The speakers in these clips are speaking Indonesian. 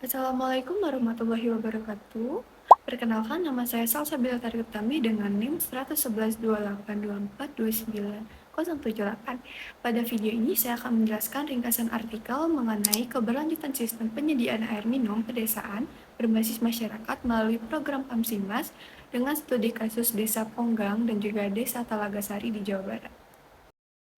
Assalamualaikum warahmatullahi wabarakatuh. Perkenalkan, nama saya Salsabila Targetami dengan NIM 11128242908. Pada video ini saya akan menjelaskan ringkasan artikel mengenai keberlanjutan sistem penyediaan air minum pedesaan berbasis masyarakat melalui program PAMSIMAS dengan studi kasus Desa Ponggang dan juga Desa Talagasari di Jawa Barat.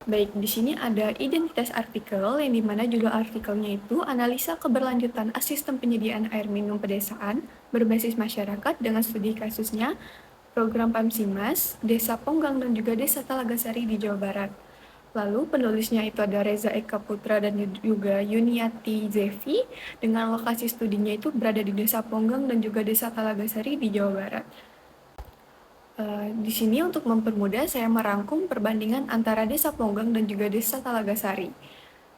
Baik, di sini ada identitas artikel, yang dimana judul artikelnya itu analisa keberlanjutan sistem penyediaan air minum pedesaan berbasis masyarakat dengan studi kasusnya program PAMSIMAS, Desa Ponggang dan juga Desa Talagasari di Jawa Barat. Lalu penulisnya itu ada Reza Eka Putra dan juga Yuniati Zevi, dengan lokasi studinya itu berada di Desa Ponggang dan juga Desa Talagasari di Jawa Barat. Di sini untuk mempermudah saya merangkum perbandingan antara Desa Ponggang dan juga Desa Talagasari,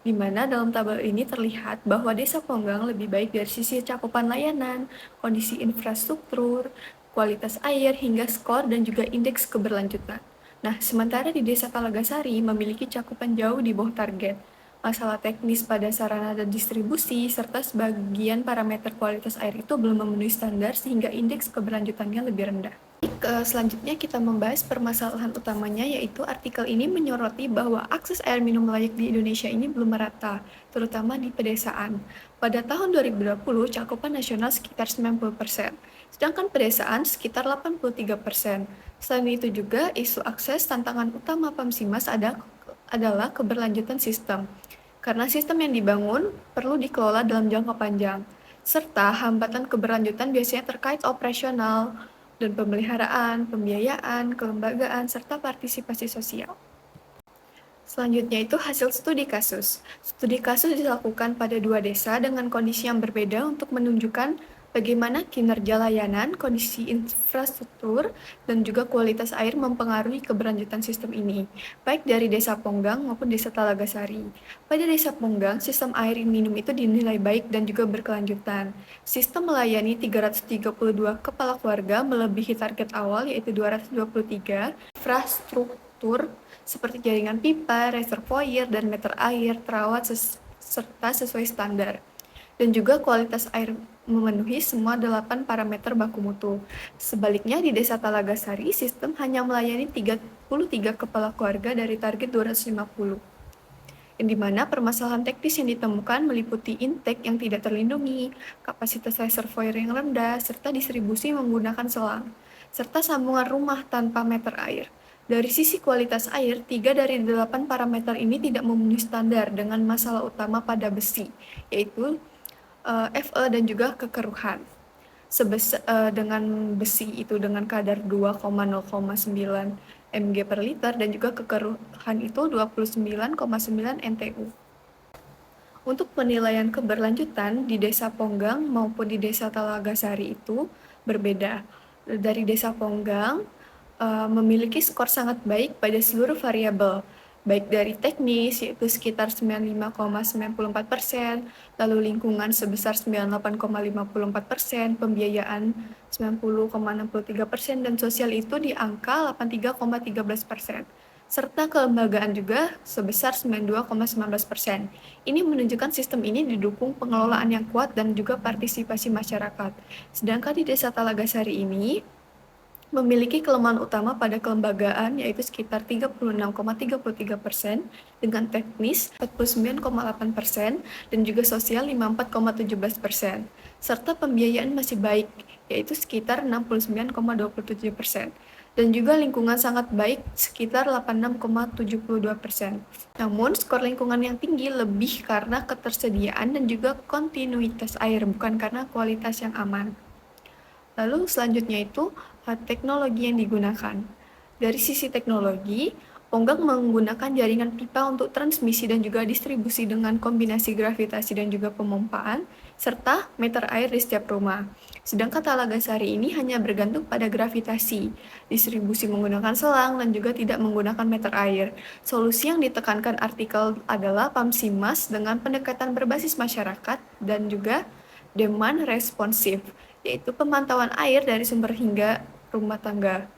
di mana dalam tabel ini terlihat bahwa Desa Ponggang lebih baik dari sisi cakupan layanan, kondisi infrastruktur, kualitas air, hingga skor dan juga indeks keberlanjutan. Nah, sementara di Desa Talagasari memiliki cakupan jauh di bawah target, masalah teknis pada sarana dan distribusi, serta sebagian parameter kualitas air itu belum memenuhi standar sehingga indeks keberlanjutannya lebih rendah. Selanjutnya kita membahas permasalahan utamanya, yaitu artikel ini menyoroti bahwa akses air minum layak di Indonesia ini belum merata, terutama di pedesaan. Pada tahun 2020, cakupan nasional sekitar 90%, sedangkan pedesaan sekitar 83%. Selain itu juga, isu akses tantangan utama PAMSIMAS adalah keberlanjutan sistem, karena sistem yang dibangun perlu dikelola dalam jangka panjang, serta hambatan keberlanjutan biasanya terkait operasional, dan pemeliharaan, pembiayaan, kelembagaan, serta partisipasi sosial. Selanjutnya itu hasil studi kasus. Studi kasus dilakukan pada 2 desa dengan kondisi yang berbeda untuk menunjukkan bagaimana kinerja layanan, kondisi infrastruktur, dan juga kualitas air mempengaruhi keberlanjutan sistem ini, baik dari Desa Ponggang maupun Desa Talagasari. Pada Desa Ponggang, sistem air minum itu dinilai baik dan juga berkelanjutan. Sistem melayani 332 kepala keluarga melebihi target awal, yaitu 223. Infrastruktur seperti jaringan pipa, reservoir, dan meter air terawat serta sesuai standar. Dan juga kualitas air memenuhi semua 8 parameter baku mutu. Sebaliknya di Desa Talagasari, sistem hanya melayani 33 kepala keluarga dari target 250. Yang dimana permasalahan teknis yang ditemukan meliputi intake yang tidak terlindungi, kapasitas reservoir yang rendah, serta distribusi menggunakan selang, serta sambungan rumah tanpa meter air. Dari sisi kualitas air, 3 dari 8 parameter ini tidak memenuhi standar dengan masalah utama pada besi, yaitu Fe dan juga kekeruhan. Dengan besi itu dengan kadar 2,0,9 mg per liter dan juga kekeruhan itu 29,9 NTU. Untuk penilaian keberlanjutan di Desa Ponggang maupun di Desa Talagasari itu berbeda. Dari Desa Ponggang memiliki skor sangat baik pada seluruh variabel, baik dari teknis yaitu sekitar 95,94%, lalu lingkungan sebesar 98,54%, pembiayaan 90,63%, dan sosial itu di angka 83,13%. Serta kelembagaan juga sebesar 92,19%. Ini menunjukkan sistem ini didukung pengelolaan yang kuat dan juga partisipasi masyarakat. Sedangkan di Desa Talagasari ini memiliki kelemahan utama pada kelembagaan, yaitu sekitar 36,33%, dengan teknis 49,8%, dan juga sosial 54,17%, serta pembiayaan masih baik, yaitu sekitar 69,27%, dan juga lingkungan sangat baik sekitar 86,72%. Namun, skor lingkungan yang tinggi lebih karena ketersediaan dan juga kontinuitas air, bukan karena kualitas yang aman. Lalu selanjutnya itu teknologi yang digunakan. Dari sisi teknologi, Ponggang menggunakan jaringan pipa untuk transmisi dan juga distribusi dengan kombinasi gravitasi dan juga pemompaan, serta meter air di setiap rumah. Sedangkan Talagasari ini hanya bergantung pada gravitasi, distribusi menggunakan selang, dan juga tidak menggunakan meter air. Solusi yang ditekankan artikel adalah PAMSIMAS dengan pendekatan berbasis masyarakat dan juga demand responsif, yaitu pemantauan air dari sumber hingga rumah tangga.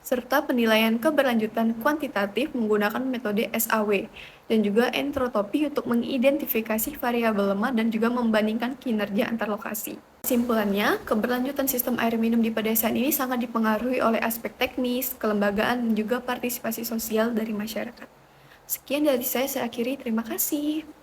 serta penilaian keberlanjutan kuantitatif menggunakan metode SAW, dan juga entrotopi untuk mengidentifikasi variabel lemah dan juga membandingkan kinerja antar lokasi. Kesimpulannya, keberlanjutan sistem air minum di pedesaan ini sangat dipengaruhi oleh aspek teknis, kelembagaan, dan juga partisipasi sosial dari masyarakat. Sekian dari saya akhiri. Terima kasih.